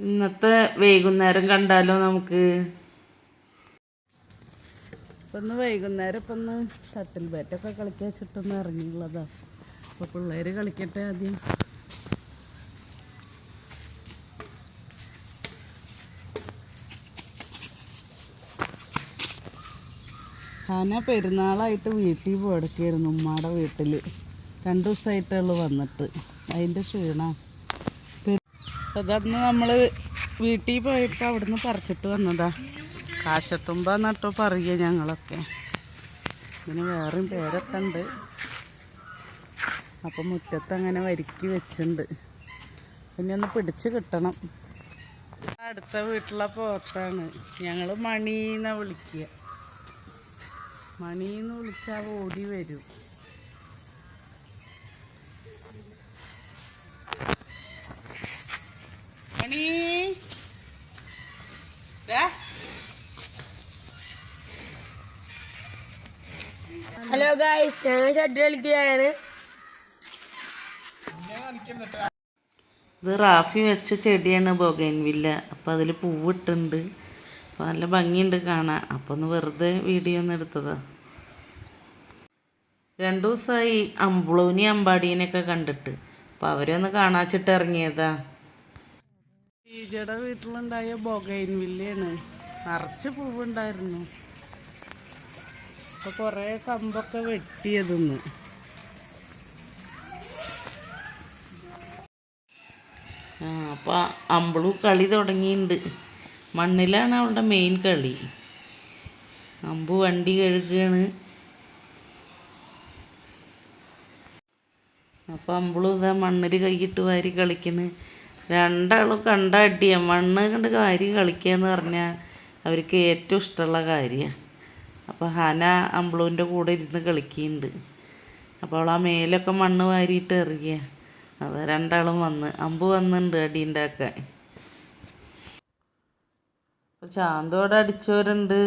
ഇന്നത്തെ വൈകുന്നേരം കണ്ടാലോ നമുക്ക്? ഇപ്പം ഒന്ന് വൈകുന്നേരം ഇപ്പം ഒന്ന് ഷട്ടിൽ ബാറ്റൊക്കെ കളിക്കാൻ വെച്ചിട്ടൊന്ന് ഇറങ്ങിയുള്ളതാ. അപ്പോൾ പിള്ളേർ കളിക്കട്ടെ ആദ്യം. ഹാന പെരുന്നാളായിട്ട് വീട്ടിൽ പോയെടുക്കായിരുന്നു, ഉമ്മയുടെ വീട്ടിൽ. 2 ദിവസമായിട്ടുള്ളൂ വന്നിട്ട്. അതിൻ്റെ ക്ഷീണം. അതന്ന് നമ്മൾ വീട്ടിൽ പോയപ്പോൾ അവിടുന്ന് പറിച്ചിട്ട് വന്നതാ. കാശത്തുമ്പ നട്ടോ പറയുക ഞങ്ങളൊക്കെ. ഇതിന് വേറെയും പേരൊക്കെ ഉണ്ട്. അപ്പം മുറ്റത്ത് അങ്ങനെ വരിക്കി വെച്ചിട്ടുണ്ട്. പിന്നെ ഒന്ന് പിടിച്ച് കിട്ടണം. അടുത്ത വീട്ടിലെ പോത്താണ്. ഞങ്ങൾ മണീന്നാ വിളിക്കുക. മണീന്ന് വിളിച്ചാൽ ഓടി വരും. മണി ഹലോ ഗായ്സ്, ഞങ്ങൾ ഷട്ടിൽ കളിക്കുകയാണ്. ഇത് റാഫി വെച്ച ചെടിയാണ്, ബൊഗൈൻവില്ല. അപ്പോൾ അതിൽ പൂവിട്ടുണ്ട്. അപ്പോൾ നല്ല ഭംഗിയുണ്ട് കാണാൻ. അപ്പോൾ ഒന്ന് വെറുതെ വീഡിയോ ഒന്ന് എടുത്തതാ. 2 ദിവസമായി അമ്പളൂനി അമ്പാടീനെയൊക്കെ കണ്ടിട്ട്. അപ്പോൾ അവരെ ഒന്ന് കാണാച്ചിട്ട് ഇറങ്ങിയതാ. ഈജയുടെ വീട്ടിലുണ്ടായ ബൊഗൈൻവില്ലയാണ്. നിറച്ച് പൂവുണ്ടായിരുന്നു. അപ്പോൾ കുറേ കമ്പൊക്കെ വെട്ടിയതെന്ന്. അപ്പോൾ അമ്പളു കളി തുടങ്ങിയിട്ടുണ്ട്. മണ്ണിലാണ് അവളുടെ മെയിൻ കളി. അമ്പു വണ്ടി കഴുകുകയാണ്. അപ്പോൾ അമ്പളു ഇതാ മണ്ണിൽ കൈയിട്ട് വാരി കളിക്കണ്. രണ്ടാളും കണ്ട അടിയാണ്. മണ്ണ് കണ്ട് വാരി കളിക്കുക എന്ന് പറഞ്ഞാൽ അവർക്ക് ഏറ്റവും ഇഷ്ടമുള്ള കാര്യമാണ്. അപ്പോൾ ഹന അമ്പളുവിൻ്റെ കൂടെ ഇരുന്ന് കളിക്കുന്നുണ്ട്. അപ്പോൾ അവൾ ആ മേലൊക്കെ മണ്ണ് വാരിയിട്ട് എറിയുക. അത് രണ്ടാളും വന്ന്. അമ്പു വന്നിട്ടുണ്ട് അടി ഉണ്ടാക്കാൻ. അപ്പോൾ ചാന്തോടെ അടിച്ചവരുണ്ട്,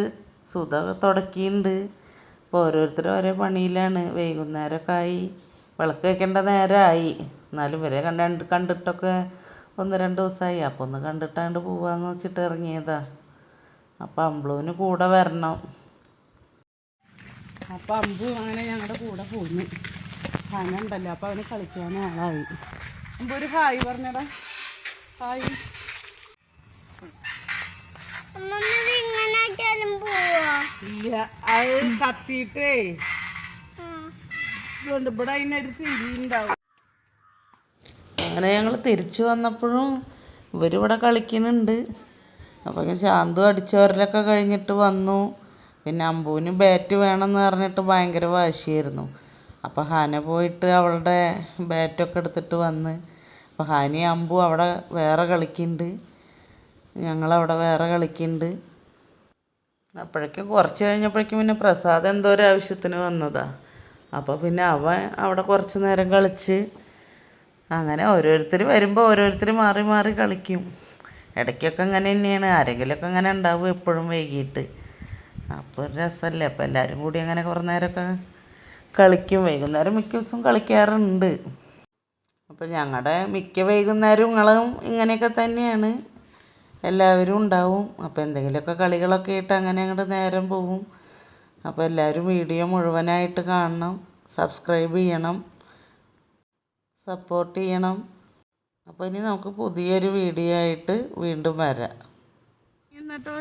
സുധ തുടക്കിയിട്ടുണ്ട്. അപ്പോൾ ഓരോരുത്തരും ഓരോ പണിയിലാണ്. വൈകുന്നേരമൊക്കെ ആയി, വിളക്ക് വയ്ക്കേണ്ട നേരമായി. എന്നാലും ഇവരെ കണ്ടിട്ടൊക്കെ 1-2 ദിവസമായി. അപ്പോൾ ഒന്ന് കണ്ടിട്ടാണ്ട് പോവാന്ന് വെച്ചിട്ട് ഇറങ്ങിയതാ. അപ്പോൾ അമ്പളുവിന് കൂടെ വരണം. അപ്പം അമ്പു അങ്ങനെ ഞങ്ങളുടെ കൂടെ പോന്നു. ഹന ഉണ്ടല്ലോ, അപ്പോൾ അവന് കളിക്കാൻ ആളായി. അമ്പു ഒരു ഹായ് പറഞ്ഞടാ. ഹായ്. ഇല്ല, അത് കത്തിയിട്ടേ ഇവിടെ അതിനൊരു തിരിയുണ്ടാവും. അങ്ങനെ ഞങ്ങൾ തിരിച്ചു വന്നപ്പോഴും ഇവരിവിടെ കളിക്കുന്നുണ്ട്. അപ്പോൾ ശാന്തു അടിച്ചവരിലൊക്കെ കഴിഞ്ഞിട്ട് വന്നു. പിന്നെ അമ്പുവിന് ബാറ്റ് വേണമെന്ന് പറഞ്ഞിട്ട് ഭയങ്കര വാശിയായിരുന്നു. അപ്പോൾ ഹന പോയിട്ട് അവളുടെ ബാറ്റൊക്കെ എടുത്തിട്ട് വന്ന്. അപ്പോൾ ഹനയും അമ്പു അവിടെ വേറെ കളിക്കുന്നുണ്ട്, ഞങ്ങളവിടെ വേറെ കളിക്കുന്നുണ്ട്. അപ്പോഴേക്കും കുറച്ച് കഴിഞ്ഞപ്പോഴേക്കും പിന്നെ പ്രസാദ് എന്തോ ഒരു ആവശ്യത്തിന് വന്നതാ. അപ്പോൾ പിന്നെ അവൻ അവിടെ കുറച്ച് നേരം കളിച്ച്. അങ്ങനെ ഓരോരുത്തർ വരുമ്പോൾ ഓരോരുത്തർ മാറി മാറി കളിക്കും. ഇടയ്ക്കൊക്കെ അങ്ങനെ തന്നെയാണ്. ആരെങ്കിലുമൊക്കെ അങ്ങനെ ഉണ്ടാവും എപ്പോഴും വൈകിട്ട്. അപ്പോൾ ഒരു രസമല്ലേ. അപ്പോൾ എല്ലാവരും കൂടി അങ്ങനെ കുറേ നേരമൊക്കെ കളിക്കും. വൈകുന്നേരം മിക്ക ദിവസവും കളിക്കാറുണ്ട്. അപ്പോൾ ഞങ്ങളുടെ മിക്ക വൈകുന്നേരങ്ങളും ഇങ്ങനെയൊക്കെ തന്നെയാണ്. എല്ലാവരും ഉണ്ടാവും. അപ്പോൾ എന്തെങ്കിലുമൊക്കെ കളികളൊക്കെ ആയിട്ട് അങ്ങനെ അങ്ങോട്ട് നേരം പോകും. അപ്പോൾ എല്ലാവരും വീഡിയോ മുഴുവനായിട്ട് കാണണം, സബ്സ്ക്രൈബ് ചെയ്യണം, സപ്പോർട്ട് ചെയ്യണം. അപ്പോൾ ഇനി നമുക്ക് പുതിയൊരു വീഡിയോ ആയിട്ട് വീണ്ടും വരാം. എന്നിട്ടോ